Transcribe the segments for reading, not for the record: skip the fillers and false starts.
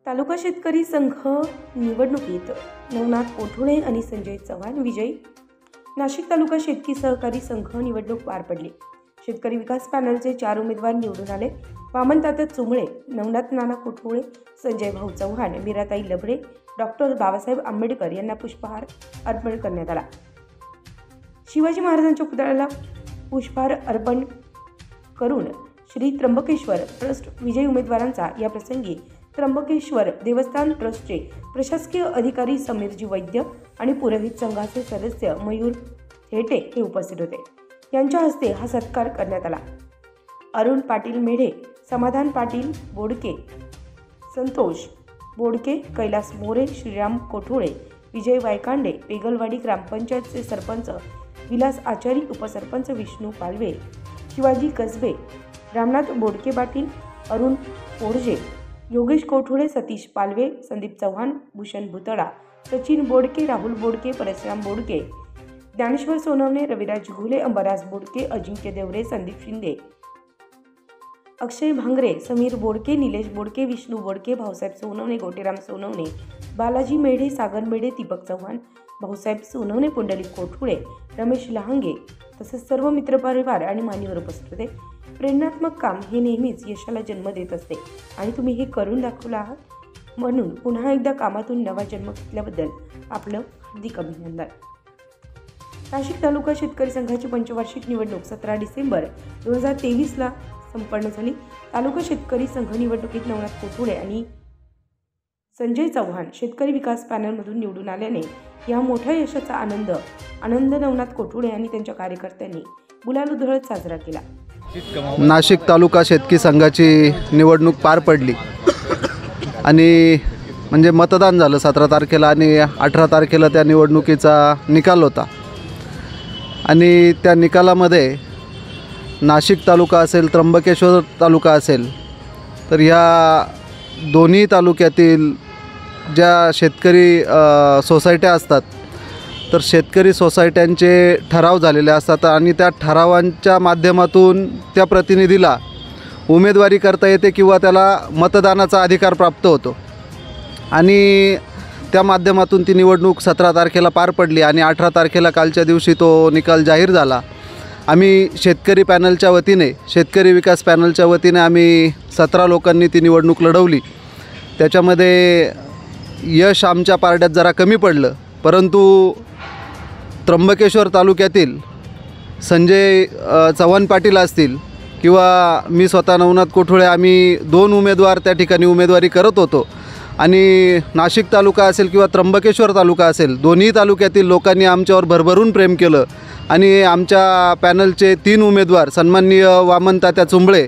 तालुका शेतकरी संघ निवडणुकीत नवनाथ कोठुळे आणि संजय चव्हाण विजयी। नाशिक तालुका शेतकी सहकारी संघ निवडणूक पार पडली। शेतकरी विकास पॅनलचे 4 उमेदवार निवडून आले। वामन तात्या चुंबळे, नवनाथ नाना कोठुळे, संजय भाऊ चव्हाण, मीराताई लभडे, डॉक्टर बाबासाहेब आंबेडकर यांना पुष्पहार अर्पण करण्यात आला। शिवाजी महाराजांच्या पुतळ्याला पुष्पहार अर्पण करून श्री त्र्यंबकेश्वर ट्रस्ट विजयी उमेदवारांचा या प्रसंगी त्र्यंबकेश्वर देवस्थान ट्रस्टचे प्रशासकीय अधिकारी समीरजी वैद्य आणि पुरोहित संघाचे सदस्य मयूर थेटे हे उपस्थित होते। यांच्या हस्ते हा सत्कार करण्यात आला। अरुण पाटील मेढे, समाधान पाटील बोडके, संतोष बोडके, कैलास मोरे, श्रीराम कोठुळे, विजय वायकांडे, पेगलवाडी ग्रामपंचायतचे सरपंच विलास आचारी, उपसरपंच विष्णू पालवे, शिवाजी कसबे, रामनाथ बोडके पाटील, अरुण पोरजे, योगेश कोठुळे, सतीश पालवे, संदीप चव्हाण, भूषण भुतळा, सचिन बोडके, राहुल बोडके, परशुराम बोडके, ज्ञानेश्वर सोनवणे, रविराज घुले, अंबराज बोडके, अजिंक्य देवरे, संदीप शिंदे, अक्षय भांगरे, समीर बोडके, निलेश बोडके, विष्णू बोडके, भाऊसाहेब सोनवणे, गोटेराम सोनवणे, बालाजी मेढे, सागर मेढे, दीपक चव्हाण, भाऊसाहेब सोनवणे, पुंडलिक कोठुळे, रमेश लहांगे तसेच सर्व मित्रपरिवार आणि मान्यवर उपस्थित होते। प्रेरणात्मक काम हे नेहमीच यशाला जन्म देत असते आणि तुम्ही हे करून दाखवलं आहात, म्हणून पुन्हा एकदा कामातून नवा जन्म घेतल्याबद्दल आपलं हार्दिक अभिनंदन। नाशिक तालुका शेतकरी संघाची पंचवार्षिक निवडणूक 17 डिसेंबर 2023ला संपन्न झाली। तालुका शेतकरी संघ निवडणुकीत नवनाथ कोठुळे आणि संजय चव्हाण शेतकरी विकास पॅनलमधून निवडून आल्याने या मोठ्या यशाचा आनंद नवनाथ कोठुळे आणि त्यांच्या कार्यकर्त्यांनी गुलाल उधळत साजरा केला। नाशिक तालुका शेतकी संघाची निवडणूक पार पडली आणि म्हणजे मतदान झालं 17 तारखेला आणि 18 तारखेला त्या निवडणुकीचा निकाल होता आणि त्या निकालामध्ये नाशिक तालुका असेल, त्र्यंबकेश्वर तालुका असेल, तर ह्या दोन्ही तालुक्यातील ज्या शेतकरी सोसायट्या असतात तर शेतकरी सोसायट्यांचे ठराव झालेले असतात आणि त्या ठरावांच्या माध्यमातून त्या प्रतिनिधीला उमेदवारी करता येते किंवा त्याला मतदानाचा अधिकार प्राप्त होतो आणि त्या माध्यमातून ती निवडणूक 17 तारखेला पार पडली आणि 18 तारखेला कालच्या दिवशी तो निकाल जाहीर झाला। आम्ही शेतकरी पॅनलच्या वतीने, शेतकरी विकास पॅनलच्या वतीने आम्ही 17 लोकांनी ती निवडणूक लढवली। त्याच्यामध्ये यश आमच्या पारड्यात जरा कमी पडलं, परंतु त्र्यंबकेश्वर तालुक्यातील संजय चव्हाण पाटील असतील किंवा मी स्वतः नवनाथ कोठुळे, आम्ही 2 उमेदवार त्या ठिकाणी उमेदवारी करत होतो आणि नाशिक तालुका असेल किंवा त्र्यंबकेश्वर तालुका असेल, दोन्ही तालुक्यातील लोकांनी आमच्यावर भरभरून प्रेम केलं आणि आमच्या पॅनलचे 3 उमेदवार सन्माननीय वामन तात्या चुंबळे,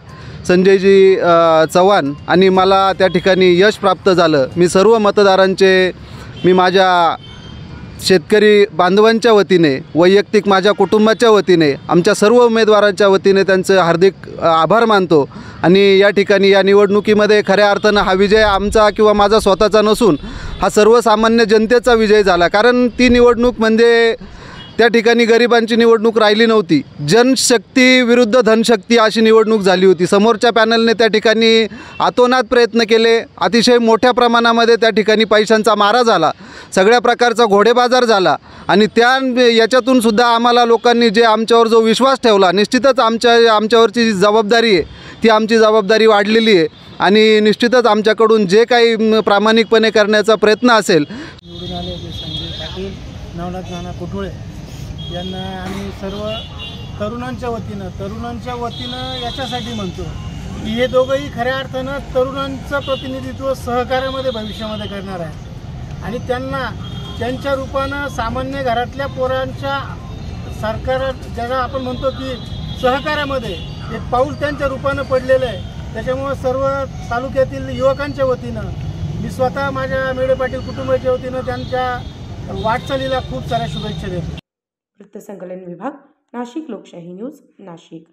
संजयजी चव्हाण आणि मला त्या ठिकाणी यश प्राप्त झालं। मी सर्व मतदारांचे, मी माझ्या शेतकरी बांधवांच्या वतीने, वैयक्तिक माझ्या कुटुंबाच्या वतीने, आमच्या सर्व उमेदवारांच्या वतीने त्यांचे हार्दिक आभार मानतो आणि या ठिकाणी या निवडणुकीमध्ये खऱ्या अर्थानं हा विजय आमचा किंवा माझा स्वतःचा नसून हा सर्वसामान्य जनतेचा विजय झाला, कारण ती निवडणूक म्हणजे त्या ठिकाणी गरिबांची निवडणूक राहिली नव्हती, जनशक्ती विरुद्ध धनशक्ती अशी निवडणूक झाली होती। समोरच्या पॅनलने त्या ठिकाणी आतोनात प्रयत्न केले, अतिशय मोठ्या प्रमाणामध्ये त्या ठिकाणी पैशांचा मारा झाला, सगळ्या प्रकारचा घोडेबाजार झाला आणि याच्यातून सुद्धा आम्हाला लोकांनी जे आमच्यावर जो विश्वास ठेवला, निश्चितच आमच्यावरची जी जबाबदारी आहे ती आमची जबाबदारी वाढलेली आहे आणि निश्चितच आमच्याकडून जे काही प्रामाणिकपणे करण्याचा प्रयत्न असेल। निवडून आले संजय पाटील, नवनाथ नाना कोठुळे यांना आम्ही सर्व तरुणांच्या वतीनं याच्यासाठी म्हणतो की हे दोघंही खऱ्या अर्थानं तरुणांचं प्रतिनिधित्व सहकार्यामध्ये भविष्यामध्ये करणार आहे आणि त्यांना त्यांच्या रूपानं सामान्य घरातल्या पोरांच्या सरकार ज्याला आपण म्हणतो की सहकार्यामध्ये एक पाऊल त्यांच्या रूपानं पडलेलं आहे। त्याच्यामुळं सर्व तालुक्यातील युवकांच्या वतीनं मी स्वतः माझ्या मेढे पाटील कुटुंबाच्या वतीनं त्यांच्या वाटचालीला खूप साऱ्या शुभेच्छा देतो। वृत्तसंकलन विभाग, नाशिक लोकशाही न्यूज, नाशिक।